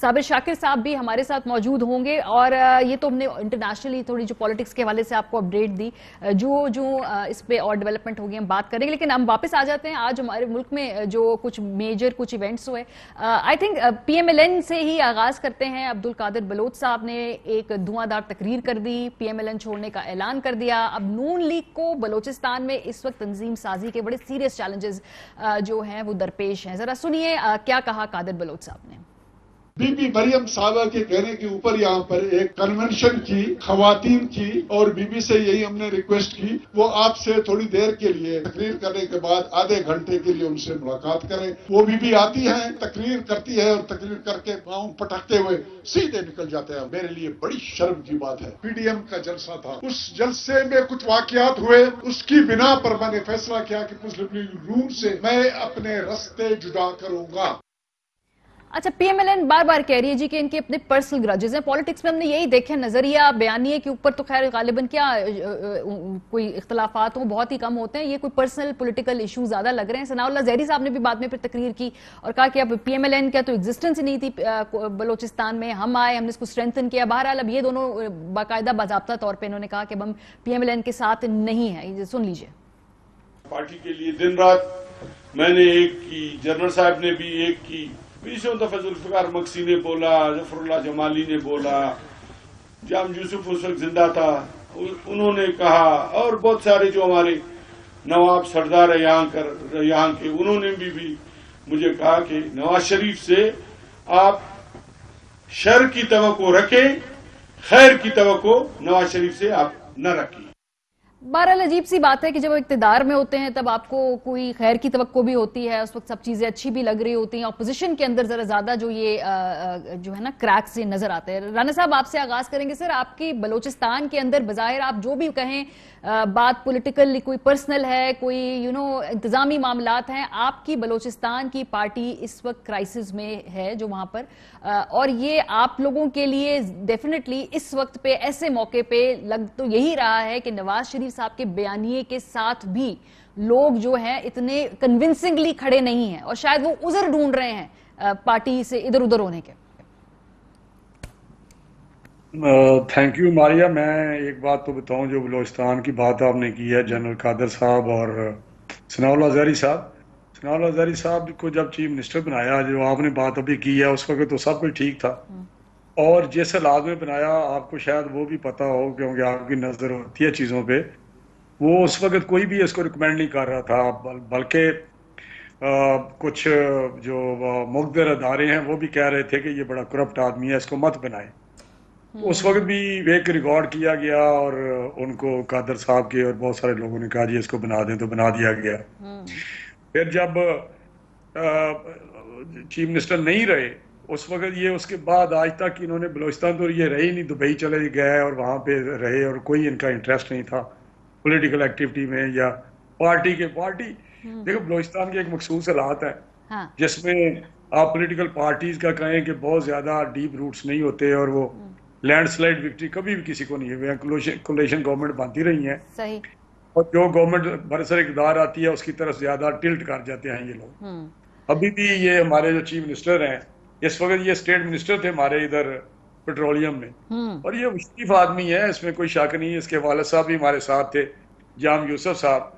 صابر شاکر صاحب بھی ہمارے ساتھ موجود ہوں گے, اور یہ تو ہم نے انٹرنیشنلی تھوڑی جو پالیٹکس کے حوالے سے آپ کو اپڈیٹ دی, جو اس پہ اور ڈیولپمنٹ ہوگی ہم بات کریں گے. لیکن ہم واپس آ جاتے ہیں آج ہمارے ملک میں جو کچھ میجر کچھ ایونٹس ہوئے. I think P M L N سے ہی آغاز کرتے ہیں. عبد القادر بلوچ صاحب نے ایک دھواں دار تقریر کر دی, پی ایم ایل این چھوڑنے کا اعلان کر دیا. اب نون لیگ کو بلوچستان میں اس وقت تنظیم سازی کے بڑے سیریس چیلنجز جو ہیں وہ درپیش ہیں. ذرا سنیے کیا کہا قادر بلوچ صاحب نے. بی بی مریم صاحبہ کے کہنے کے اوپر یہاں پر ایک کنونشن کی, خواتین کی, اور بی بی سے یہی ہم نے ریکویسٹ کی وہ آپ سے تھوڑی دیر کے لیے تقریر کرنے کے بعد آدھے گھنٹے کے لیے ان سے ملاقات کریں. وہ بی بی آتی ہیں, تقریر کرتی ہے, اور تقریر کر کے پاؤں پٹکتے ہوئے سیدھے نکل جاتے ہیں. میرے لیے بڑی شرم کی بات ہے. پی ڈی ایم کا جلسہ تھا, اس جلسے میں کچھ واقعات ہوئے, اس کی بنا پر میں نے فیصلہ کیا کہ مسلم لیگ نون سے میں اپنے رستے جدا کروں گا. اچھا, پی ایم ایل این بار بار کہہ رہی ہے جی کہ ان کے اپنے پرسنل گرجز ہیں. پالیٹکس میں ہم نے یہی دیکھا, نظریہ بیانیے کے اوپر تو خیر غالباً کیا کوئی اختلافات ہوں بہت ہی کم ہوتے ہیں. یہ کوئی پرسنل پولیٹیکل ایشو زیادہ لگ رہے ہیں. ثناء اللہ زہری صاحب نے بھی بعد میں پھر تقریر کی اور کہا کہ اب پی ایم ایل این کا تو ایگزسٹنس ہی نہیں تھی بلوچستان میں, ہم آئے, ہم نے اس کو اسٹرینتھن کیا. بہرحال اب یہ دونوں باقاعدہ باضابطہ طور پہ انہوں نے کہا کہ اب ہم پی ایم ایل این کے ساتھ نہیں ہیں. سن لیجیے. پارٹی کے لیے دن رات میں نے ایک کی, جنرل صاحب نے بھی ایک کی, فضل الفقار مکسی نے بولا, ظفر اللہ جمالی نے بولا, جام یوسف اس وقت زندہ تھا, انہوں نے کہا, اور بہت سارے جو ہمارے نواب سردار ہیں یہاں کے, انہوں نے بھی مجھے کہا کہ نواز شریف سے آپ شر کی توقع رکھیں, خیر کی توقع نواز شریف سے آپ نہ رکھیں. بہرحال عجیب سی بات ہے کہ جب اقتدار میں ہوتے ہیں تب آپ کو کوئی خیر کی توقع بھی ہوتی ہے, اس وقت سب چیزیں اچھی بھی لگ رہی ہوتی ہیں. اپوزیشن کے اندر ذرا زیادہ جو یہ جو ہے نا کریکس یہ نظر آتے ہیں. رانا صاحب آپ سے آغاز کریں گے. سر, آپ کی بلوچستان کے اندر بظاہر آپ جو بھی کہیں بات پولیٹیکل, کوئی پرسنل ہے, کوئی انتظامی معاملات ہیں, آپ کی بلوچستان کی پارٹی اس وقت کرائسس میں ہے جو وہاں پر, اور یہ آپ لوگوں کے لیے ڈیفینیٹلی اس وقت پہ ایسے موقع پہ لگ تو یہی رہا ہے کہ نواز شریف صاحب کے بیانیے کے ساتھ بھی لوگ جو ہیں اتنے کنونسنگلی کھڑے نہیں ہیں, اور شاید وہ عذر ڈھونڈ رہے ہیں پارٹی سے ادھر ادھر ہونے کے. تھینک یو ماریا. میں ایک بات تو بتاؤں, جو بلوچستان کی بات آپ نے کی ہے, جنرل قادر صاحب اور ثناء اللہ زہری صاحب, ثناء اللہ زہری صاحب کو جب چیف منسٹر بنایا, جو آپ نے بات ابھی کی ہے, اس وقت تو سب کچھ ٹھیک تھا, اور جس حالات میں بنایا آپ کو شاید وہ بھی پتا ہو کیونکہ آپ کی نظر ہوتی ہے چیزوں پہ, وہ اس وقت کوئی بھی اس کو ریکمینڈ نہیں کر رہا تھا, بلکہ کچھ جو مقتدر ادارے ہیں وہ بھی کہہ رہے تھے کہ یہ بڑا کرپٹ آدمی ہے, اس کو مت بنائے. اس وقت بھی ایک ریکارڈ کیا گیا اور ان کو قادر صاحب کے اور بہت سارے لوگوں نے کہا جی اس کو بنا دیں, تو بنا دیا گیا. پھر جب چیف منسٹر نہیں رہے اس وقت, یہ اس کے بعد آج تک انہوں نے بلوچستان تو یہ رہے ہی نہیں, دبئی چلے گئے اور وہاں پہ رہے, اور کوئی ان کا انٹرسٹ نہیں تھا پولیٹیکل ایکٹیویٹی میں یا پارٹی دیکھو بلوچستان کے ایک مخصوص حالات ہیں جس میں آپ پولیٹیکل پارٹیز کا کہیں کہ بہت زیادہ ڈیپ روٹس نہیں ہوتے, اور وہ لینڈ سلائڈ وکٹری کبھی بھی کسی کو نہیں ہوئی. کولیشن گورنمنٹ بنتی رہی ہیں, اور جو گورنمنٹ برسر اقتدار آتی ہے اس کی طرف زیادہ ٹلٹ کر جاتے ہیں یہ لوگ. ابھی بھی یہ ہمارے جو چیف منسٹر ہیں, اس وقت یہ اسٹیٹ منسٹر تھے ہمارے ادھر پیٹرولیم میں, اور یہ مشرف آدمی ہے, اس میں کوئی شک نہیں. اس کے والد صاحب بھی ہمارے ساتھ تھے, جام یوسف صاحب.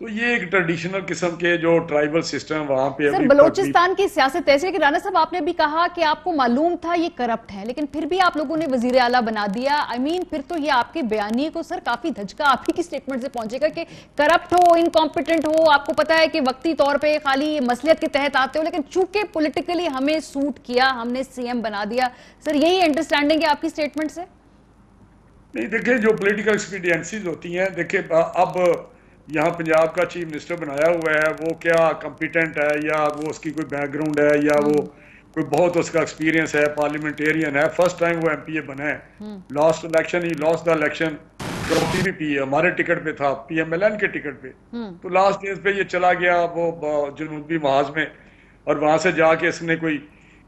تو یہ ایک ٹریڈیشنل قسم کے جو ٹرائبل سسٹم وہاں پہ. سر, بلوچستان کی سیاست ایسے کہ رانا صاحب آپ نے بھی کہا کہ آپ کو معلوم تھا یہ کرپٹ ہے, لیکن پھر بھی آپ لوگوں نے وزیر اعلیٰ بنا دیا. پھر تو یہ آپ کے بیانیے کو سر کافی دھچکا آپ ہی کی سٹیٹمنٹ سے پہنچے گا کہ کرپٹ ہو, انکمپیٹنٹ ہو, آپ کو پتا ہے کہ وقتی طور پہ خالی مصلحت کے تحت آتے ہو, لیکن چونکہ پولیٹیکلی ہمیں سوٹ کیا, ہم نے سی ایم بنا دیا. سر, یہی انڈرسٹینڈنگ ہے آپ کی سٹیٹمنٹ سے؟ نہیں, دیکھیں جو پولیٹیکل ایکسپیڈینسیز ہوتی ہیں, دیکھیں اب یہاں پنجاب کا چیف منسٹر بنایا ہوا ہے, وہ کیا کمپیٹنٹ ہے, یا وہ اس کی کوئی بیک گراؤنڈ ہے, یا وہ کوئی بہت اس کا ایکسپیرینس ہے, پارلیمنٹیرین ہے, فرسٹ ٹائم وہ ایم پی اے بنا ہے. لاسٹ الیکشن ہی لاسٹ دا الیکشن جو پی پی پی ہمارے ٹکٹ پہ تھا, پی ایم ایل این کے ٹکٹ پہ, تو لاسٹ ڈیز پہ یہ چلا گیا وہ جنوبی محاذ میں, اور وہاں سے جا کے اس نے کوئی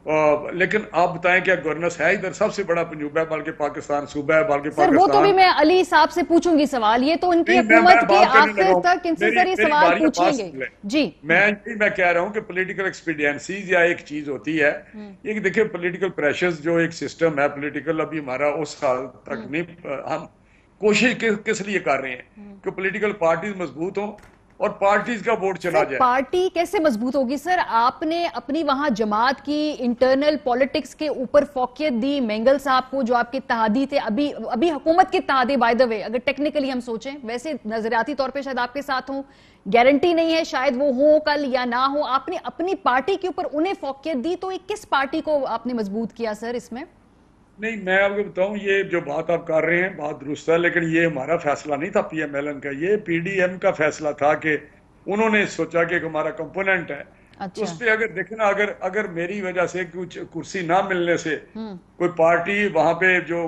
لیکن آپ بتائیں کہ گورننس ہے ادھر سب سے بڑا پنجوبہ ہے بلکہ پاکستان صوبہ ہے بلکہ سر وہ تو بھی میں علی صاحب سے پوچھوں گی سوال, یہ تو ان کی حکومت کے آخر تک ان سے سر یہ سوال پوچھیں گے. جی میں کہہ رہا ہوں کہ پولیٹیکل ایکسپیڈینسیز یا ایک چیز ہوتی ہے یہ کہ دیکھیں پولیٹیکل پریشرز جو ایک سسٹم ہے پولیٹیکل ابھی ہمارا اس حال تک نہیں, ہم کوشش کس لیے کر رہے ہیں کہ پولیٹیکل پارٹیز مضبوط ہوں اور پارٹیز کا ووٹ چلا جائے. پارٹی کیسے مضبوط ہوگی سر؟ آپ نے اپنی وہاں جماعت کی انٹرنل پولیٹکس کے اوپر فوقیت دی مینگل صاحب کو جو آپ کے اتحادی تھے, ابھی حکومت کے اتحادی بائی دا وے, اگر ٹیکنیکلی ہم سوچیں, ویسے نظریاتی طور پہ شاید آپ کے ساتھ ہوں, گارنٹی نہیں ہے شاید وہ ہوں کل یا نہ ہوں, آپ نے اپنی پارٹی کے اوپر انہیں فوقیت دی, تو کس پارٹی کو آپ نے مضبوط کیا سر اس میں؟ نہیں میں آپ کو بتاؤں یہ جو بات آپ کر رہے ہیں بات درست ہے, لیکن یہ ہمارا فیصلہ نہیں تھا پی ایم ایل این کا, یہ پی ڈی ایم کا فیصلہ تھا کہ انہوں نے سوچا کہ ہمارا کمپوننٹ ہے. تو اس پہ اگر دیکھنا اگر میری وجہ سے کچھ کرسی نہ ملنے سے کوئی پارٹی وہاں پہ جو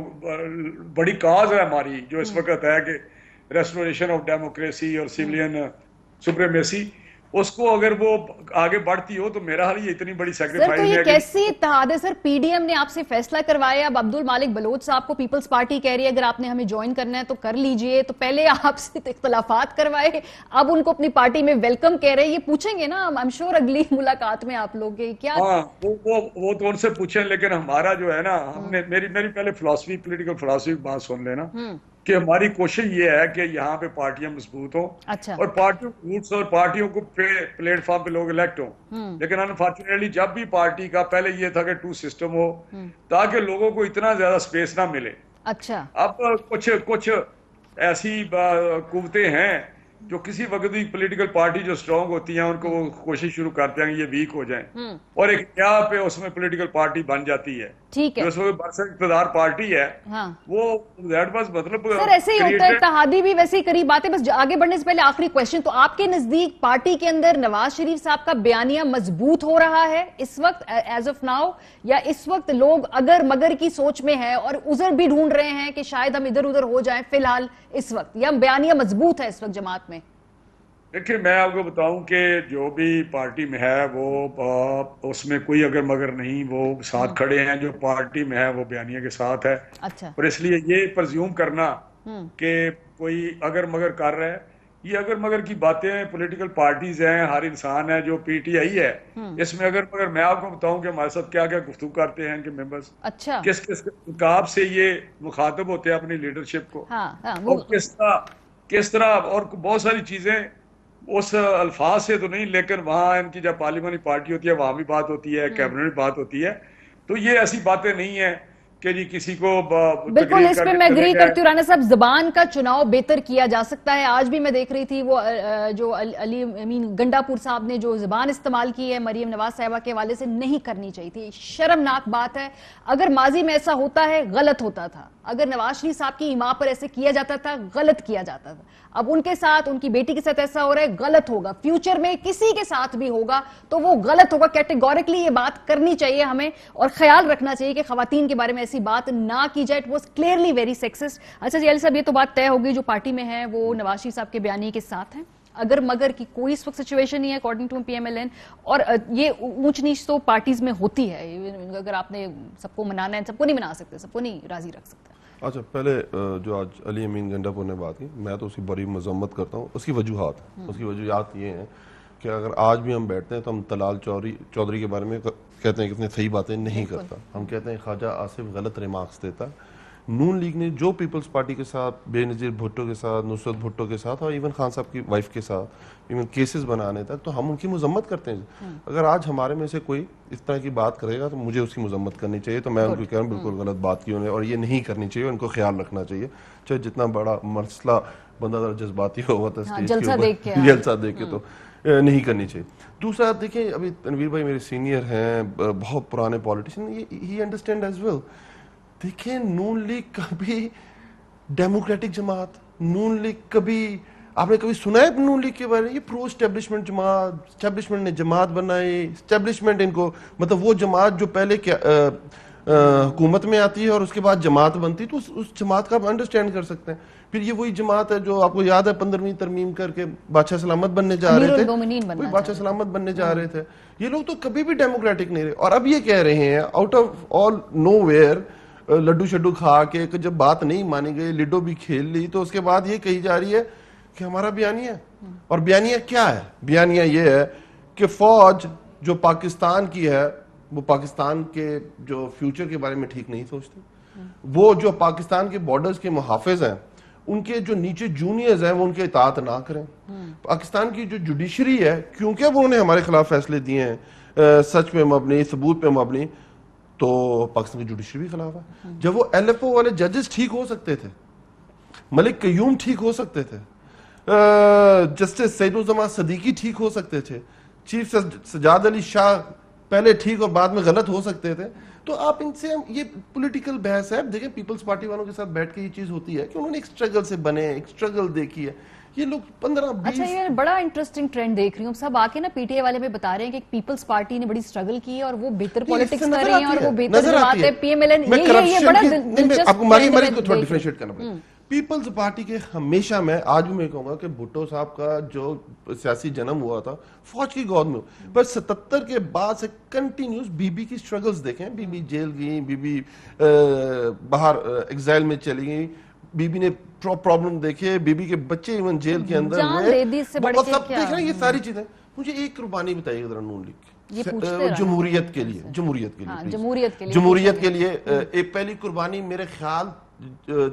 بڑی کاز ہے ہماری جو اس وقت ہے کہ ریسٹوریشن آف ڈیموکریسی اور سیولین سپریمیسی, اس کو اگر وہ آگے بڑھتی ہو تو میرا حال یہ اتنی بڑی سیکریفائز ہے. تو یہ کیسی اتحاد ہے سر؟ پی ڈی ایم نے آپ سے فیصلہ کروایا, اب عبد المالک بلوچ صاحب کو پیپلز پارٹی کہہ رہی ہے اگر آپ نے ہمیں جوائن کرنا ہے تو کر لیجئے, تو پہلے آپ سے اختلافات کروائے, اب ان کو اپنی پارٹی میں ویلکم کہہ رہے ہیں, یہ پوچھیں گے نا I'm sure اگلی ملاقات میں آپ لوگ کیا؟ ہاں وہ تو ان سے پوچھیں, لیکن ہمارا جو ہے نا ہم نے میری پہلے فلسفی پولیٹیکل فلسفی بات سن لینا کہ ہماری کوشش یہ ہے کہ یہاں پہ پارٹیاں مضبوط ہوں اور پارٹیوں روٹس اور پارٹیوں کو پلیٹ فارم پہ لوگ الیکٹ ہوں, لیکن انفارچونیٹلی جب بھی پارٹی کا پہلے یہ تھا کہ 2 سسٹم ہو تاکہ لوگوں کو اتنا زیادہ سپیس نہ ملے. اچھا اب کچھ ایسی قوتیں ہیں جو کسی وقت بھی پولیٹیکل پارٹی جو سٹرونگ ہوتی ہیں ان کو وہ کوشش شروع کرتے ہیں کہ یہ ویک ہو جائیں, اور ایک کیا پہ اس میں پولیٹیکل پارٹی بن جاتی ہے, ٹھیک ہے, جو اس وقت برسر اقتدار پارٹی ہے وہ بس مطلب سر ایسے ہی ہوتا ہے, اتحادی بھی ویسے ہی قریب باتیں. بس آگے بڑھنے سے پہلے آخری کویشچن, تو آپ کے نزدیک پارٹی کے اندر نواز شریف صاحب کا بیانیہ مضبوط ہو رہا ہے اس وقت ایز آف ناؤ, یا اس وقت لوگ اگر مگر کی سوچ میں ہے اور عذر بھی ڈھونڈ رہے ہیں کہ شاید ہم ادھر ادھر ہو جائیں فی الحال اس وقت, یا بیانیہ مضبوط ہے اس وقت جماعت میں؟ دیکھیں میں آپ کو بتاؤں کہ جو بھی پارٹی میں ہے وہ اس میں کوئی اگر مگر نہیں, وہ ساتھ کھڑے ہیں, جو پارٹی میں ہے وہ بیانیہ کے ساتھ ہے. اور اس لیے یہ پرزیوم کرنا کہ کوئی اگر مگر کر رہا ہے, یہ اگر مگر کی باتیں پولیٹیکل پارٹیز ہیں, ہر انسان ہے جو پی ٹی آئی ہے, اس میں اگر مگر میں آپ کو بتاؤں کہ ہمارے ساتھ کیا کیا گفتگو کرتے ہیں ان کے ممبرز, کس نقاب سے یہ مخاطب ہوتے ہیں اپنی لیڈرشپ کو, اور کس طرح اور بہت ساری چیزیں اس الفاظ سے تو نہیں, لیکن وہاں ان کی جب پارلیمانی پارٹی ہوتی ہے وہاں بھی بات ہوتی ہے, کیبنٹ میں بات ہوتی ہے, تو یہ ایسی باتیں نہیں ہیں کہ جی کسی کو بالکل اس پہ میں اگری کرتی ہوں. رانا صاحب زبان کا چناؤ بہتر کیا جا سکتا ہے. آج بھی میں دیکھ رہی تھی وہ جو علی امین گنڈا پور صاحب نے جو زبان استعمال کی ہے مریم نواز صاحبہ کے حوالے سے نہیں کرنی چاہیے تھی, شرمناک بات ہے. اگر ماضی میں ایسا ہوتا ہے غلط ہوتا تھا, اگر نواز شریف صاحب کی ایما پر ایسے کیا جاتا تھا غلط کیا جاتا تھا, اب ان کے ساتھ ان کی بیٹی کے ساتھ ایسا ہو رہا ہے غلط ہوگا, فیوچر میں کسی کے ساتھ بھی ہوگا تو وہ غلط ہوگا. کیٹیگوریکلی یہ بات کرنی چاہیے ہمیں, اور خیال رکھنا چاہیے کہ خواتین کے بارے میں ایسی بات نہ کی جائے. It was clearly very sexist. اچھا جی علی صاحب, یہ تو بات طے ہوگی جو پارٹی میں ہے وہ نواز شریف صاحب کے بیانیے کے ساتھ ہیں, اگر مگر کی کوئی اس وقت سچویشن نہیں ہے according to P M L N, اور یہ اونچ نیچ تو پارٹیز میں ہوتی ہے, اگر آپ نے سب کو منانا ہے, سب کو نہیں منا سکتے, سب کو نہیں راضی رکھ سکتے. اچھا پہلے جو آج علی امین گنڈا پور نے بات کی, میں تو اس کی بڑی مذمت کرتا ہوں. اس کی وجوہات یہ ہیں کہ اگر آج بھی ہم بیٹھتے ہیں تو ہم طلال چودھری کے بارے میں کہتے ہیں کہ اتنی صحیح باتیں نہیں کرتا, ہم کہتے ہیں خواجہ آصف غلط ریمارکس دیتا. نون لیگ نے جو پیپلز پارٹی کے ساتھ, بے نظیر بھٹو کے ساتھ, نصرت بھٹو کے ساتھ, اور ایون خان صاحب کی وائف کے ساتھ ایون کیسز بنانے تک, تو ہم ان کی مذمت کرتے ہیں. اگر آج ہمارے میں سے کوئی اس طرح کی بات کرے گا تو مجھے اس کی مذمت کرنی چاہیے. تو میں ان کو کہہ رہا ہوں بالکل غلط بات کی انہیں, اور یہ نہیں کرنی چاہیے, ان کو خیال رکھنا چاہیے. چاہے جتنا بڑا مسئلہ بندہ ذرا جذباتی ہوا تھا جلسہ دیکھ کے, تو نہیں کرنی چاہیے. دوسرا دیکھیں, ابھی تنویر بھائی میرے سینئر ہیں, بہت پرانے پالیٹیشین, ہی انڈرسٹینڈ ایز ویل. دیکھیں نون لیگ کبھی ڈیموکریٹک جماعت, نون لیگ کبھی آپ نے کبھی سنا ہے نون لیگ کے بارے میں؟ یہ پرو اسٹیبلشمنٹ جماعت, اسٹیبلشمنٹ نے جماعت بنائی, اسٹیبلشمنٹ ان کو مطلب وہ جماعت جو پہلے حکومت میں آتی ہے اور اس کے بعد جماعت بنتی تو اس جماعت کا آپ انڈرسٹینڈ کر سکتے ہیں. پھر یہ وہی جماعت ہے جو آپ کو یاد ہے 15ویں ترمیم کر کے بادشاہ سلامت بننے جا رہے تھے, وہی بادشاہ سلامت بننے جا رہے تھے. یہ لوگ تو کبھی بھی ڈیموکریٹک نہیں رہے, اور اب یہ کہہ رہے ہیں out of all nowhere, لڈو شڈو کھا کے جب بات نہیں مانی گئی, لڈو بھی کھیل لی, تو اس کے بعد یہ کہی جا رہی ہے کہ ہمارا بیانیہ. اور بیانیہ کیا ہے؟ بیانیہ یہ ہے کہ فوج جو پاکستان کی ہے وہ پاکستان کے جو فیوچر کے بارے میں ٹھیک نہیں سوچتے. وہ جو پاکستان کے بارڈرز کے محافظ ہیں, ان کے جو نیچے جونیئرز ہیں وہ ان کے اطاعت نہ کریں. پاکستان کی جو جوڈیشری ہے, کیونکہ وہ انہوں نے ہمارے خلاف فیصلے دیے ہیں سچ پہ مبنی, ثبوت پہ مبنی, تو پاکستان کی جوڈیشری بھی خلاف ہے. جب وہ ایل ایف او والے ججز ٹھیک ہو سکتے تھے, ملک قیوم ٹھیک ہو سکتے تھے, جسٹس سعید الزمان صدیقی ٹھیک ہو سکتے تھے, چیف سجاد علی شاہ پہلے ٹھیک اور بعد میں غلط ہو سکتے تھے, تو آپ ان سے یہ پولیٹیکل بحث ہے. دیکھیں پیپلز پارٹی والوں کے ساتھ بیٹھ کے یہ چیز ہوتی ہے کہ انہوں نے ایک سٹرگل سے بنے, ایک سٹرگل دیکھی ہے. یہ لوگ 15-20 اچھا, یہ بڑا انٹرسٹنگ ٹرینڈ دیکھ رہی ہوں, سب آ کے نا پی ٹی آئی والے میں بتا رہے ہیں کہ پیپلز پارٹی نے بڑی سٹرگل کی ہے اور وہ بہتر پولیٹکس کر رہی ہیں اور وہ بہتر جماعت ہے. پی ایم ایل این, یہ بڑا دلچسپ آپ کو ماری کو تھوڑا ڈیفرینشیٹ کرنا پڑے. پیپلز پارٹی کے ہمیشہ, میں آج بھی میں کہوں گا کہ بھٹو صاحب کا جو سیاسی جنم ہوا تھا فوج کی گود میں, پر 77 کے بعد سے کنٹینیوس بی بی کی سٹرگلز دیکھیں. بی بی جیل گئی, بی بی باہر ایگزائل میں چلی گئی, بی بی نے پرابلم دیکھے, بی بی کے بچے ایون جیل کے اندر ہوئے, وہ سب دیکھ رہے ہیں یہ ساری چیزیں. مجھے ایک قربانی بتائیے ذرا نون لیگ جمہوریت کے لیے, جمہوریت کے لیے ایک پہلی قربانی میرے خیال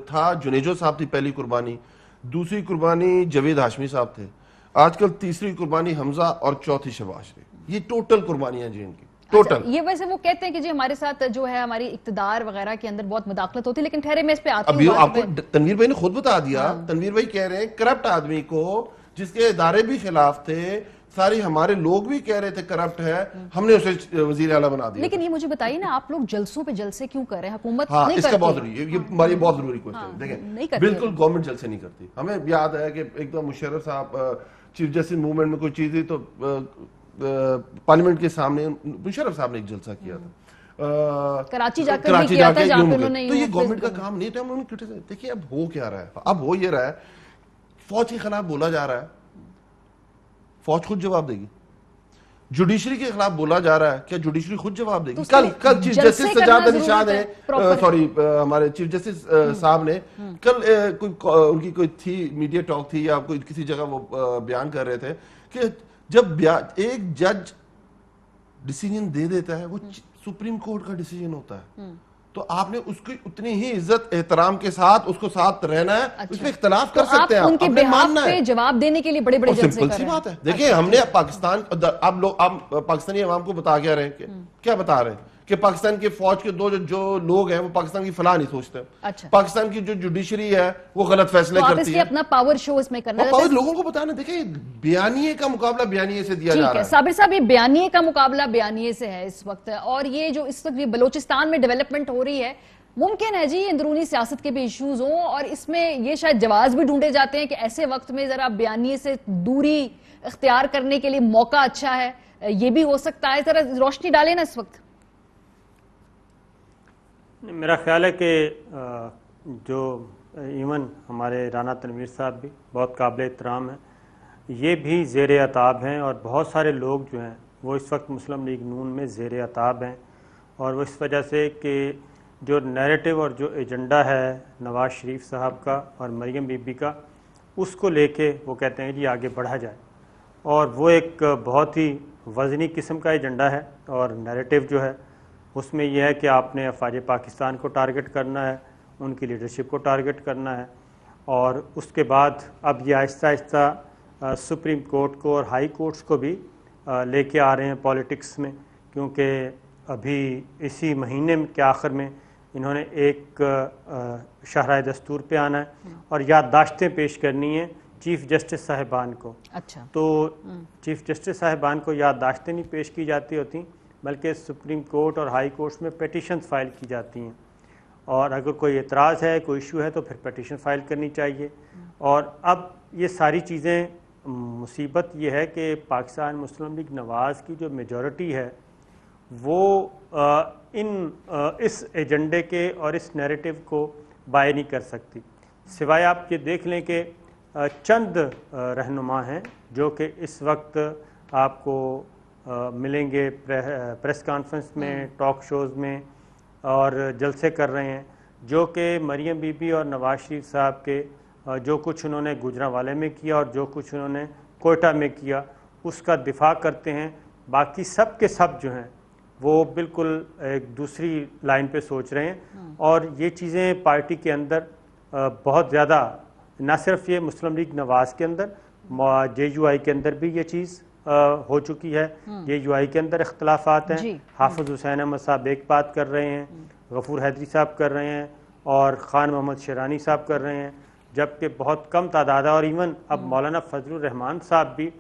تھا جنیجو صاحب تھی پہلی قربانی, دوسری قربانی جاوید ہاشمی صاحب تھے, آج کل تیسری قربانی حمزہ اور چوتھی شہباز شریف. یہ ٹوٹل قربانیاں جی ان کی ٹوٹل. یہ ویسے وہ کہتے ہیں کہ جی ہمارے ساتھ جو ہے ہماری اقتدار وغیرہ کے اندر بہت مداخلت ہوتی ہے, لیکن ٹھہرے میں اس پہ آتی ہوں. ابھی آپ کو تنویر بھائی نے خود بتا دیا, تنویر بھائی کہہ رہے ہیں کرپٹ آدمی کو, جس کے ادارے بھی خلاف تھے, ساری ہمارے لوگ بھی کہہ رہے تھے کرپٹ ہے, ہم نے اسے وزیر اعلیٰ بنا دیا. لیکن یہ مجھے بتائیے نا, آپ لوگ جلسوں پہ جلسے کیوں کر رہے ہیں؟ حکومت نہیں کرتی. اس کا بہت ضروری, یہ ہماری بہت ضروری کوشچن. دیکھیں بالکل گورنمنٹ جلسے نہیں کرتی. ہمیں یاد ہے کہ ایک دم مشرف صاحب چیف جسٹس موومنٹ میں کوئی چیز تھی تو پارلیمنٹ کے سامنے مشرف صاحب نے ایک جلسہ کیا تھا کراچی جا کے, تو یہ گورنمنٹ کا کام نہیں تھا. انہوں نے دیکھیے اب ہو کیا رہا ہے, اب ہو یہ رہا ہے فوج کے خلاف بولا جا رہا ہے, فوج خود جواب دے گی. جوڈیشری کے خلاف بولا جا رہا ہے, کیا جوڈیشری خود جواب دے گی؟ کل چیف جسٹس سجاد علی شاہ نے, سوری ہمارے چیف جسٹس صاحب نے کل ان کی کوئی تھی میڈیا ٹاک تھی یا کوئی کسی جگہ وہ بیان کر رہے تھے کہ جب ایک جج ڈیسیجن دے دیتا ہے وہ سپریم کورٹ کا ڈیسیجن ہوتا ہے, تو آپ نے اس کی اتنی ہی عزت احترام کے ساتھ اس کو ساتھ رہنا ہے. اس میں اختلاف کر سکتے ہیں, آپ نے ماننا ہے. جواب دینے کے لیے بڑے بڑے جلسے کر رہے ہیں. سمپل سی بات ہے. دیکھیں ہم نے پاکستان, آپ پاکستانی عوام کو بتا کیا رہے ہیں, کیا بتا رہے ہیں کہ پاکستان کے فوج کے جو لوگ ہیں وہ پاکستان کی فلاح نہیں سوچتے. پاکستان کی جو جوڈیشری ہے وہ غلط فیصلے کرتی ہے. اپنا پاور شو اس میں کرنا ہے, لوگوں کو بتانا. دیکھیں بیانیے کا مقابلہ بیانیے سے دیا جا رہا ہے. صابر صاحب, یہ بیانیے کا مقابلہ بیانیے سے ہے اس وقت, اور یہ جو اس وقت بلوچستان میں ڈیولپمنٹ ہو رہی ہے, ممکن ہے جی اندرونی سیاست کے بھی ایشوز ہوں, اور اس میں یہ شاید جواز بھی ڈھونڈے جاتے ہیں کہ ایسے وقت میں ذرا بیانیے سے دوری اختیار کرنے کے لیے موقع اچھا ہے, یہ بھی ہو سکتا ہے. ذرا روشنی ڈالیں نا اس وقت. میرا خیال ہے کہ جو ایون ہمارے رانا تنویر صاحب بھی بہت قابل احترام ہیں, یہ بھی زیر عتاب ہیں, اور بہت سارے لوگ جو ہیں وہ اس وقت مسلم لیگ نون میں زیر عتاب ہیں, اور وہ اس وجہ سے کہ جو نیریٹو اور جو ایجنڈا ہے نواز شریف صاحب کا اور مریم بی بی کا, اس کو لے کے وہ کہتے ہیں جی آگے بڑھا جائے, اور وہ ایک بہت ہی وزنی قسم کا ایجنڈا ہے. اور نیریٹو جو ہے اس میں یہ ہے کہ آپ نے افواج پاکستان کو ٹارگٹ کرنا ہے, ان کی لیڈرشپ کو ٹارگٹ کرنا ہے, اور اس کے بعد اب یہ آہستہ آہستہ سپریم کورٹ کو اور ہائی کورٹس کو بھی لے کے آ رہے ہیں پالیٹکس میں, کیونکہ ابھی اسی مہینے کے آخر میں انہوں نے ایک شاہراہ دستور پہ آنا ہے اور یادداشتیں پیش کرنی ہیں چیف جسٹس صاحبان کو. اچھا, تو چیف جسٹس صاحبان کو یادداشتیں نہیں پیش کی جاتی ہوتی, بلکہ سپریم کورٹ اور ہائی کورٹس میں پیٹیشنز فائل کی جاتی ہیں, اور اگر کوئی اعتراض ہے, کوئی ایشو ہے, تو پھر پیٹیشن فائل کرنی چاہیے. اور اب یہ ساری چیزیں, مصیبت یہ ہے کہ پاکستان مسلم لیگ نواز کی جو میجورٹی ہے وہ اس ایجنڈے کے اور اس نیریٹو کو بائی نہیں کر سکتی. سوائے آپ یہ دیکھ لیں کہ چند رہنما ہیں جو کہ اس وقت آپ کو ملیں گے پریس کانفرنس میں, ٹاک شوز میں اور جلسے کر رہے ہیں, جو کہ مریم بی بی اور نواز شریف صاحب کے جو کچھ انہوں نے گوجرانوالے میں کیا اور جو کچھ انہوں نے کوئٹہ میں کیا اس کا دفاع کرتے ہیں. باقی سب کے سب جو ہیں وہ بالکل ایک دوسری لائن پہ سوچ رہے ہیں, اور یہ چیزیں پارٹی کے اندر بہت زیادہ, نہ صرف یہ مسلم لیگ نواز کے اندر, جے یو آئی کے اندر بھی یہ چیز ہو چکی ہے. جے یو آئی کے اندر اختلافات ہیں. حافظ حسین احمد صاحب ایک بات کر رہے ہیں, غفور حیدری صاحب کر رہے ہیں, اور خان محمد شیرانی صاحب کر رہے ہیں, جبکہ بہت کم تعداد ہے. اور ایون اب مولانا فضل الرحمان صاحب بھی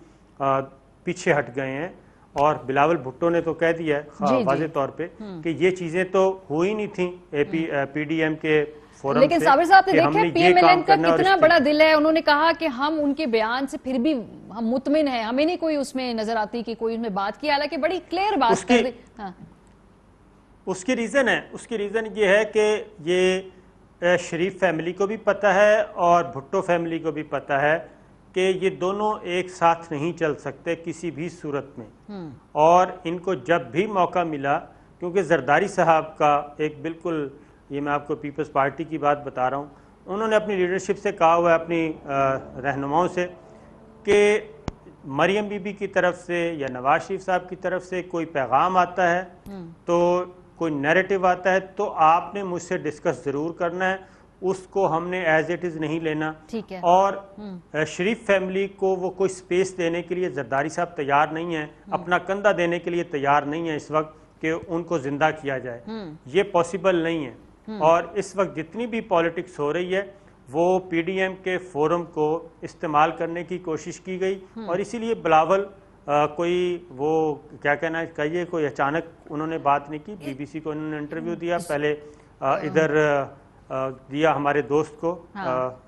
پیچھے ہٹ گئے ہیں, اور بلاول بھٹو نے تو کہہ دیا ہے واضح طور پہ کہ یہ چیزیں تو ہوئی نہیں تھیں پی ڈی ایم کے فورم. لیکن صابر صاحب نے دیکھا پی ایم ایل این کا کتنا بڑا دل ہے. انہوں نے کہا کہ ہم ان کے بیان سے پھر بھی ہم مطمئن ہیں, ہمیں نہیں کوئی اس میں نظر آتی کہ کوئی اس میں بات کی, حالانکہ بڑی کلیئر بات کر دی. اس کی ریزن ہے, اس کی ریزن یہ ہے کہ یہ شریف فیملی کو بھی پتہ ہے اور بھٹو فیملی کو بھی پتہ ہے کہ یہ دونوں ایک ساتھ نہیں چل سکتے کسی بھی صورت میں. اور ان کو جب بھی موقع ملا, کیونکہ زرداری صاحب کا ایک بالکل, یہ میں آپ کو پیپلز پارٹی کی بات بتا رہا ہوں, انہوں نے اپنی لیڈرشپ سے کہا ہوا ہے, اپنی رہنماؤں سے, کہ مریم بی بی کی طرف سے یا نواز شریف صاحب کی طرف سے کوئی پیغام آتا ہے, تو کوئی نیریٹو آتا ہے, تو آپ نے مجھ سے ڈسکس ضرور کرنا ہے, اس کو ہم نے ایز اٹ از نہیں لینا. اور شریف فیملی کو وہ کوئی سپیس دینے کے لیے زرداری صاحب تیار نہیں ہیں, اپنا کندھا دینے کے لیے تیار نہیں ہے اس وقت کہ ان کو زندہ کیا جائے. یہ پاسبل نہیں ہے. اور اس وقت جتنی بھی پالیٹکس ہو رہی ہے وہ پی ڈی ایم کے فورم کو استعمال کرنے کی کوشش کی گئی, اور اسی لیے بلاول کوئی وہ کیا کہنا کہیے, کوئی اچانک انہوں نے بات نہیں کی. بی بی سی کو انہوں نے انٹرویو دیا, پہلے ادھر دیا ہمارے دوست کو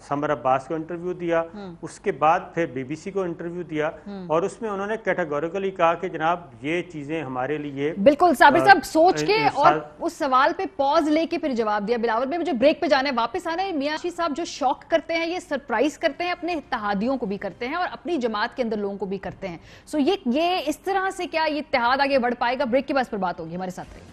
سمر عباس کو انٹرویو دیا, اس کے بعد پھر بی بی سی کو انٹرویو دیا, اور اس میں انہوں نے کیٹیگوریکلی کہا کہ جناب یہ چیزیں ہمارے لیے. بالکل صابر صاحب سوچ کے اور اس سوال پہ پاز لے کے پھر جواب دیا. بلاول میں مجھے بریک پہ جانا ہے, واپس آنا ہے. میاں شیخ صاحب جو شوق کرتے ہیں, یہ سرپرائز کرتے ہیں, اپنے اتحادیوں کو بھی کرتے ہیں اور اپنی جماعت کے اندر لوگوں کو بھی کرتے ہیں. سو یہ اس طرح سے کیا یہ اتحاد آگے بڑھ پائے گا؟ بریک کے بعد پر بات ہوگی, ہمارے ساتھ رہیے.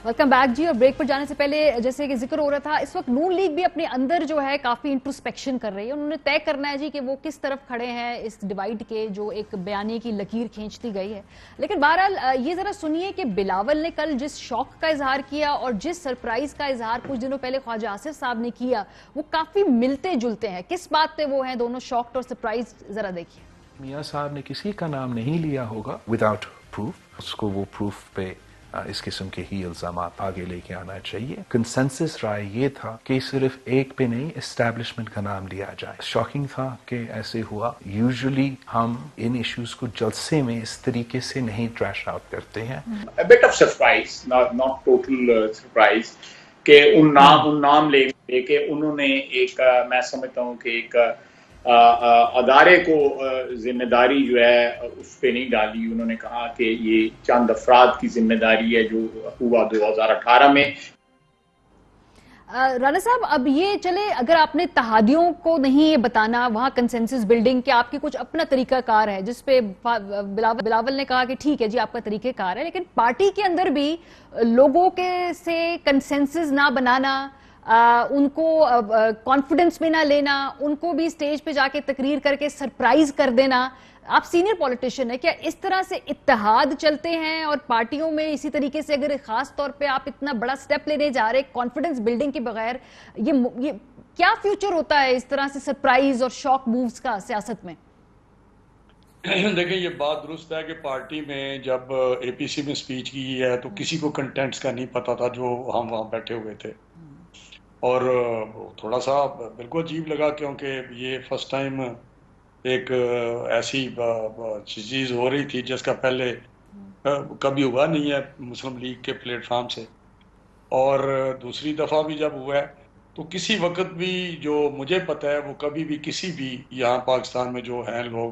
ویلکم بیک جی. اور بریک پر جانے سے پہلے جیسے کہ ذکر ہو رہا تھا, اس وقت نون لیگ بھی اپنے اندر جو ہے کافی انٹروسپیکشن کر رہی ہے. انہوں نے طے کرنا ہے جی کہ وہ کس طرف کھڑے ہیں اس ڈیوائیڈ کے جو ایک بیانیے کی لکیر کھینچتی گئی ہے. لیکن بہرحال یہ ذرا سنیے کہ بلاول نے کل جس شوق کا اظہار کیا اور جس سرپرائز کا اظہار کچھ دنوں پہلے خواجہ آصف صاحب نے کیا, وہ کافی ملتے جلتے ہیں. کس بات پہ وہ ہیں دونوں, شوق اور سرپرائز, ذرا دیکھیے. میاں صاحب نے کسی کا نام نہیں لیا ہوگا وداؤٹ پروف. اس کو وہ پروف پہ اس قسم کے ہی الزامات آگے لے کے آنا چاہیے. کنسنسس رائے یہ تھا کہ صرف ایک پہ نہیں, اسٹیبلشمنٹ کا نام لیا جائے. شاکنگ تھا کہ ایسے ہوا. یوزلی ہم ان ایشوز کو جلسے میں اس طریقے سے نہیں ٹریش آؤٹ کرتے ہیں. A bit of surprise, not total surprise, کہ ان نام لے کے انہوں نے ایک, میں سمجھتا ہوں کہ ایک ادارے کو ذمہ داری جو ہے اس پہ نہیں ڈالی. انہوں نے کہا کہ یہ چند افراد کی ذمہ داری ہے جو ہوا 2018 میں. رانا صاحب اب یہ چلے, اگر آپ نے اتحادیوں کو نہیں یہ بتانا وہاں کنسنسس بلڈنگ کے آپ کی کچھ اپنا طریقہ کار ہے جس پہ بلاول نے کہا کہ ٹھیک ہے جی آپ کا طریقہ کار ہے, لیکن پارٹی کے اندر بھی لوگوں کے سے کنسنسس نہ بنانا, ان کو کانفیڈنس میں نہ لینا, ان کو بھی سٹیج پہ جا کے تقریر کر کے سرپرائز کر دینا. آپ سینئر پولیٹیشین ہیں, کیا اس طرح سے اتحاد چلتے ہیں؟ اور پارٹیوں میں اسی طریقے سے اگر خاص طور پہ آپ اتنا بڑا سٹیپ لینے جا رہے کانفیڈنس بلڈنگ کے بغیر, یہ کیا فیوچر ہوتا ہے اس طرح سے سرپرائز اور شاک مووز کا سیاست میں؟ دیکھیں یہ بات درست ہے کہ پارٹی میں جب اے پی سی میں سپیچ کی ہے تو کسی کو کنٹینٹس کا نہیں پتا تھا جو ہم وہاں بیٹھے ہوئے تھے, اور تھوڑا سا بالکل عجیب لگا کیونکہ یہ فرسٹ ٹائم ایک ایسی چیز ہو رہی تھی جس کا پہلے کبھی ہوا نہیں ہے مسلم لیگ کے پلیٹ فارم سے, اور دوسری دفعہ بھی جب ہوا ہے تو کسی وقت بھی جو مجھے پتہ ہے وہ کبھی بھی کسی بھی یہاں پاکستان میں جو ہیں لوگ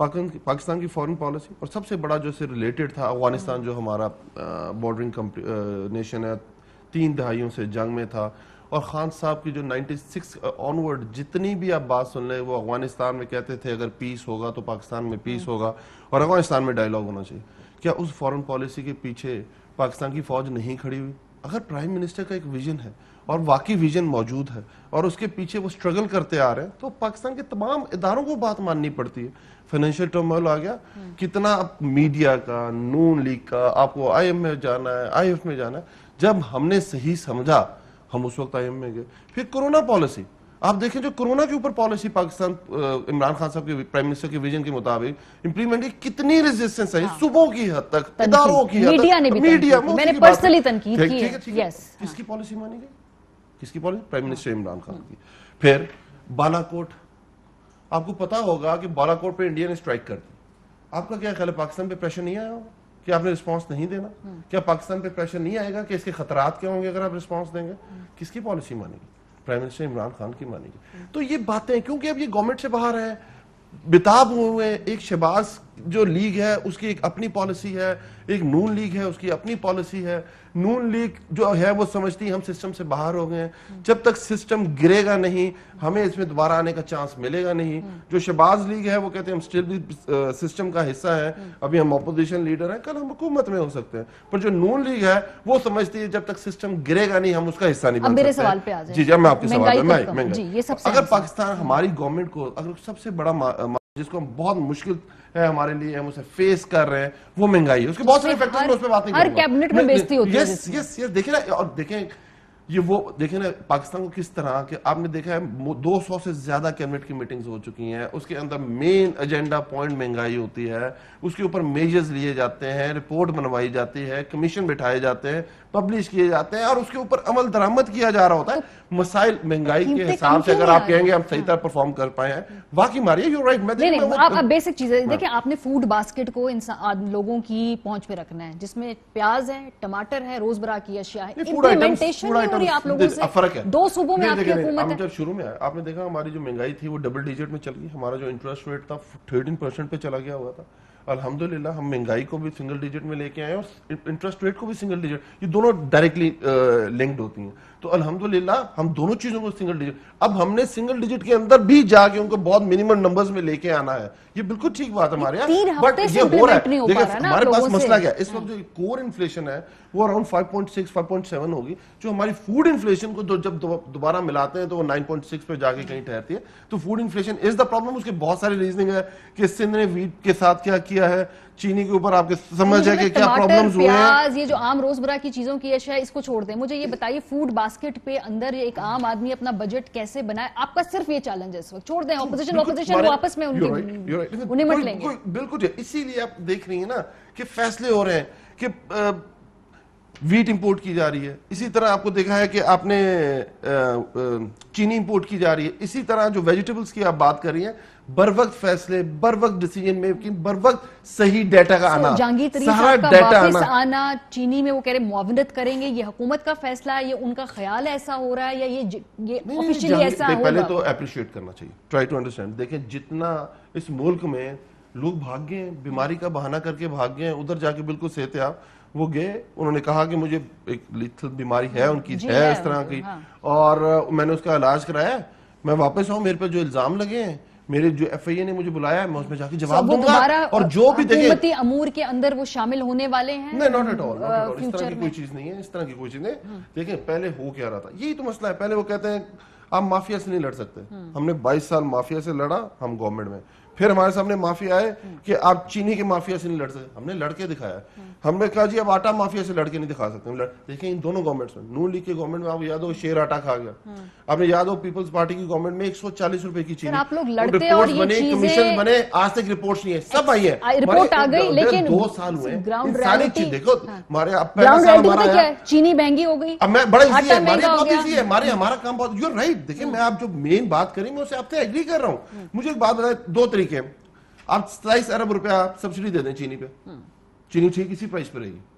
پاکستان کی فورن پالیسی اور سب سے بڑا جو سے ریلیٹڈ تھا افغانستان جو ہمارا بارڈرنگ نیشن ہے 3 دہائیوں سے جنگ میں تھا اور خان صاحب کی جو 96 آنورڈ جتنی بھی آپ بات سن لیں وہ افغانستان میں کہتے تھے اگر پیس ہوگا تو پاکستان میں پیس ہوگا اور افغانستان میں ڈائیلاگ ہونا چاہیے. کیا اس فورن پالیسی کے پیچھے پاکستان کی فوج نہیں کھڑی ہوئی؟ اگر پرائم منسٹر کا ایک ویژن ہے اور واقعی ویژن موجود ہے اور اس کے پیچھے وہ سٹرگل کرتے آ رہے ہیں تو پاکستان کے تمام اداروں کو بات ماننی پڑتی ہے. فائنینشیل ٹرمول آ گیا, کتنا میڈیا کا, نون لیگ کا, آپ کو آئی ایم میں جانا ہے, آئی ایف میں جانا ہے. جب ہم نے صحیح سمجھا ہم اس وقت آئی ایم میں گئے. پھر کورونا پالیسی آپ دیکھیں جو کورونا کے اوپر پالیسی پاکستان عمران خان صاحب کے پرائم منسٹر کے ویژن کے مطابق امپلیمنٹ کی کتنی ریزسٹنس ہے صوبوں کی حد تک, اداروں کی حد تک, میڈیا میں نے پرسنلی تنقید کی ہے. کس کی پالیسی مانی گئی؟ کس کی policy? Prime minister Imran Khan کی. پھر بالا کوٹ, آپ کو پتا ہوگا کہ بالا کوٹ پہ انڈیا نے اسٹرائک کر دی. آپ کا کیا خیال ہے پاکستان پہ پریشر نہیں آیا ہوگا کہ آپ نے رسپانس نہیں دینا؟ کیا پاکستان پہ پریشر نہیں آئے گا کہ اس کے خطرات کیا ہوں گے اگر آپ رسپانس دیں گے؟ کس کی پالیسی مانے گی؟ پرائم منسٹر عمران خان کی مانے گی. تو یہ باتیں کیونکہ اب یہ گورنمنٹ سے باہر ہے, بتاب ہوئے. ایک شہباز جو لیگ ہے اس کی ایک اپنی پالیسی ہے, ایک نون لیگ ہے اس کی اپنی پالیسی ہے. نون لیگ جو ہے وہ سمجھتی ہے ہم سسٹم سے باہر ہو گئے ہیں, جب تک سسٹم گرے گا نہیں ہمیں اس میں دوبارہ آنے کا چانس ملے گا نہیں. جو شہباز لیگ ہے وہ کہتے ہیں ہم سٹل بھی سسٹم کا حصہ ہیں, ابھی ہم اپوزیشن لیڈر ہیں, کل ہم حکومت میں ہو سکتے ہیں. پر جو نون لیگ ہے وہ سمجھتی ہے جب تک سسٹم گرے گا نہیں ہم اس کا حصہ نہیں بن سکتے. میرے سوال پہ آ جائیں. جی جی میں آپ کے سوال پہ, اگر پاکستان ہماری گورنمنٹ کو اگر سب سے بڑا جس کو ہم بہت مشکل ہے ہمارے لیے ہم اسے فیس کر رہے ہیں وہ مہنگائی ہے, اس کے بہت سارے فیکٹرز میں اس پہ بات نہیں کروں گا. ہر کیبنٹ میں بیزتی ہوتی ہے. یس دیکھیں نا, اور دیکھیں یہ وہ دیکھیں نا پاکستان کو کس طرح کہ آپ نے دیکھا ہے 200 سے زیادہ کیبنٹ کی میٹنگز ہو چکی ہیں. اس کے اندر مین ایجنڈا پوائنٹ مہنگائی ہوتی ہے, اس کے اوپر میجرز لیے جاتے ہیں, رپورٹ بنوائی جاتی ہے, کمیشن بٹھائے جاتے ہیں, پبلش کیے جاتے ہیں اور اس کے اوپر عمل درآمد کیا جا رہا ہوتا ہے. مسائل مہنگائی کے حساب سے اگر آپ کہیں گے ہم صحیح طرح پرفارم کر پائے ہیں واقعی ماری یو رائٹ. نہیں آپ بیسک چیزیں دیکھیں, آپ نے فوڈ باسکٹ کو لوگوں کی پہنچ پہ رکھنا ہے جس میں پیاز ہے, ٹماٹر ہے, روزمرہ کی اشیاء ہے. امپلیمنٹیشن نہیں ہو رہی آپ لوگوں سے. فرق ہے 2 صوبوں میں آپ کی حکومت ہے. جب شروع میں آپ نے دیکھا ہماری جو مہنگائی تھی وہ ڈبل ڈیجٹ میں چل گئی. ہمارا جو انٹرسٹ ریٹ تھا 13% پہ چلا گیا ہوا تھا. الحمدللہ ہم مہنگائی کو بھی سنگل ڈیجٹ میں لے کے آئے اور انٹرسٹ ریٹ کو بھی سنگل ڈیجٹ, یہ دونوں ڈائریکٹلی لنکڈ ہوتی ہیں. تو الحمدللہ ہم دونوں چیزوں کو سنگل ڈیجٹ, اب ہم نے سنگل ڈیجٹ کے اندر بھی جا کے ان کو بہت منیمم نمبرز میں لے کے آنا ہے. یہ بالکل ٹھیک بات ہے ہمارے یہاں, بٹ یہ ہو رہا ہے. دیکھیں ہمارے پاس مسئلہ کیا ہے اس وقت, جو کور انفلیشن ہے وہ اراؤنڈ 5.6 5.7 ہوگی. جو ہماری فوڈ انفلیشن کو جب دوبارہ ملاتے ہیں تو وہ 9.6 پہ جا کے کہیں ٹھہرتی ہے. تو food inflation is the problem. اس کے بہت ساری ریزننگ ہے کہ سندھ نے ویٹ کے ساتھ کیا کیا ہے, چینی کے اوپر آپ کے سمجھ ہے کہ کیا پرابلمز ہوئے ہیں. پیاز یہ جو عام روزمرہ کی چیزوں کی اشیاء اس کو چھوڑ دیں, مجھے یہ بتائیے فوڈ باسکٹ پہ اندر ایک عام آدمی اپنا بجٹ کیسے بنائے؟ آپ کا صرف یہ چیلنج ہے اس وقت. چھوڑ دیں اپوزیشن وہ آپس میں انہیں مٹ لیں گے. بالکل اسی لیے آپ دیکھ رہی ہیں نا کہ فیصلے ہو رہے ہیں کہ ویٹ امپورٹ کی جا رہی ہے. اسی طرح آپ کو دیکھا ہے کہ آپ نے چینی امپورٹ کی جا رہی ہے. اسی طرح جو ویجیٹیبلز کی آپ بات کر رہی ہیں, بر وقت فیصلے, بر وقت ڈیسیجن میکنگ, بر وقت صحیح ڈیٹا کا آنا, جہانگیر ترین صاحب کا واپس آنا چینی میں, وہ کہہ رہے معاونت کریں گے, یہ حکومت کا فیصلہ ہے, یہ ان کا خیال ایسا ہو رہا ہے یا یہ آفیشیلی ایسا ہوگا؟ پہلے تو اپریشیٹ کرنا چاہیے, ٹرائی ٹو انڈرسٹینڈ. دیکھیں جتنا اس ملک میں لوگ بھاگ گئے ہیں, بیماری کا بہانہ کر کے بھاگ گئے ہیں, ادھر جا کے بالکل صحتیاب وہ گئے, انہوں نے کہا کہ مجھے ایک لیتھل بیماری ہے ان کی ہے اس طرح کی, اور میں نے اس کا علاج کرایا, میں واپس آؤں, میرے پہ جو الزام لگے ہیں, میرے جو ایف آئی اے نے مجھے بلایا ہے, میں اس میں جا کے جواب دوں گا. اور جو بھی دیکھیں حکومتی امور کے اندر وہ شامل ہونے والے ہیں. نہیں, ناٹ ایٹ آل, اس طرح کی کوئی چیز نہیں ہے, اس طرح کی کوئی چیز نہیں. دیکھیں پہلے ہو کیا رہا تھا, یہی تو مسئلہ ہے. پہلے وہ کہتے ہیں آپ مافیا سے نہیں لڑ سکتے, ہم نے 22 سال مافیا سے لڑا, ہم گورنمنٹ میں. پھر ہمارے سامنے مافیا آئے کہ آپ چینی کے مافیا سے نہیں لڑ سکتے, ہم نے لڑ کے دکھایا. ہم نے کہا جی اب آٹا مافیا سے لڑ کے نہیں دکھا سکتے. دیکھیں ان دونوں گورنمنٹس میں, نون لیگ کے گورنمنٹ میں آپ یاد ہو شیر آٹا کھا گیا, آپ نے یاد ہو پیپلز پارٹی کی گورنمنٹ میں 140 روپے کی چینی, آپ لوگ لڑتے اور یہ چیزیں, کمیشن بنے, آج تک رپورٹس نہیں ہے, سب آئی ہے, رپورٹ آ گئی, لیکن 2 سال ہوئے ساری چیز دیکھو ہمارے. گراؤنڈ ریئلٹی کیا ہے, چینی مہنگی ہو گئی, اب میں بڑا ایزی ہے, ہمارے بہت ایزی ہے, ہمارا کام بہت, یو رائٹ. دیکھیں میں آپ جو مین بات کریں میں اسے آپ سے ایگری کر رہا ہوں. مجھے ایک بات بتائیں, 2 طریقے, آپ 27 ارب روپیہ سبسڈی دے دیں چینی پہ, چینی ٹھیک اسی پرائس پہ رہے گی,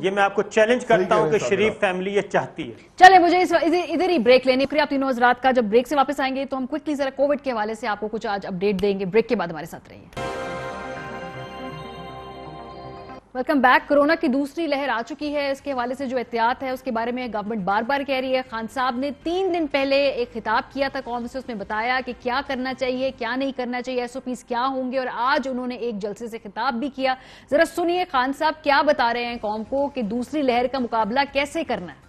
یہ میں آپ کو چیلنج کرتا ہوں کہ شریف فیملی یہ چاہتی ہے. چلے مجھے ادھر ہی بریک لینے کے آپ تینوں حضرات کا. جب بریک سے واپس آئیں گے تو ہم کوئکلی ذرا کووڈ کے حوالے سے آپ کو کچھ آج اپڈیٹ دیں گے. بریک کے بعد ہمارے ساتھ رہیے. Welcome back. کورونا کی دوسری لہر آ چکی ہے. اس کے حوالے سے جو احتیاط ہے اس کے بارے میں گورنمنٹ بار بار کہہ رہی ہے. خان صاحب نے 3 دن پہلے ایک خطاب کیا تھا قوم سے. اس میں بتایا کہ کیا کرنا چاہیے, کیا نہیں کرنا چاہیے, SOPs کیا ہوں گے, اور آج انہوں نے ایک جلسے سے خطاب بھی کیا. ذرا سنیے خان صاحب کیا بتا رہے ہیں قوم کو کہ دوسری لہر کا مقابلہ کیسے کرنا ہے.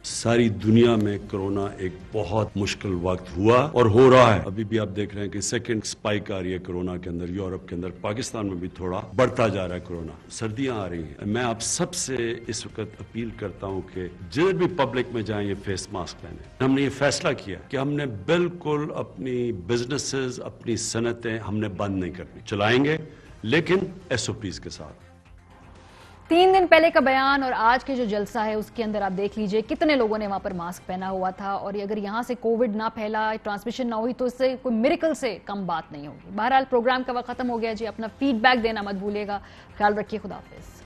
ساری دنیا میں کرونا ایک بہت مشکل وقت ہوا اور ہو رہا ہے. ابھی بھی آپ دیکھ رہے ہیں کہ سیکنڈ سپائک آ رہی ہے کرونا کے اندر, یورپ کے اندر, پاکستان میں بھی تھوڑا بڑھتا جا رہا ہے کرونا. سردیاں آ رہی ہیں. میں آپ سب سے اس وقت اپیل کرتا ہوں کہ جدھر بھی پبلک میں جائیں یہ فیس ماسک پہنیں. ہم نے یہ فیصلہ کیا کہ ہم نے بالکل اپنی بزنسز, اپنی صنعتیں ہم نے بند نہیں کرنی, چلائیں گے لیکن SOPs کے ساتھ. 3 دن پہلے کا بیان اور آج کے جو جلسہ ہے اس کے اندر آپ دیکھ لیجئے کتنے لوگوں نے وہاں پر ماسک پہنا ہوا تھا, اور اگر یہاں سے کووڈ نہ پھیلا, ٹرانسمیشن نہ ہوئی تو اس سے کوئی میریکل سے کم بات نہیں ہوگی. بہرحال پروگرام کا وقت ختم ہو گیا جی. اپنا فیڈ بیک دینا مت بھولیے گا. خیال رکھیے. خدا حافظ.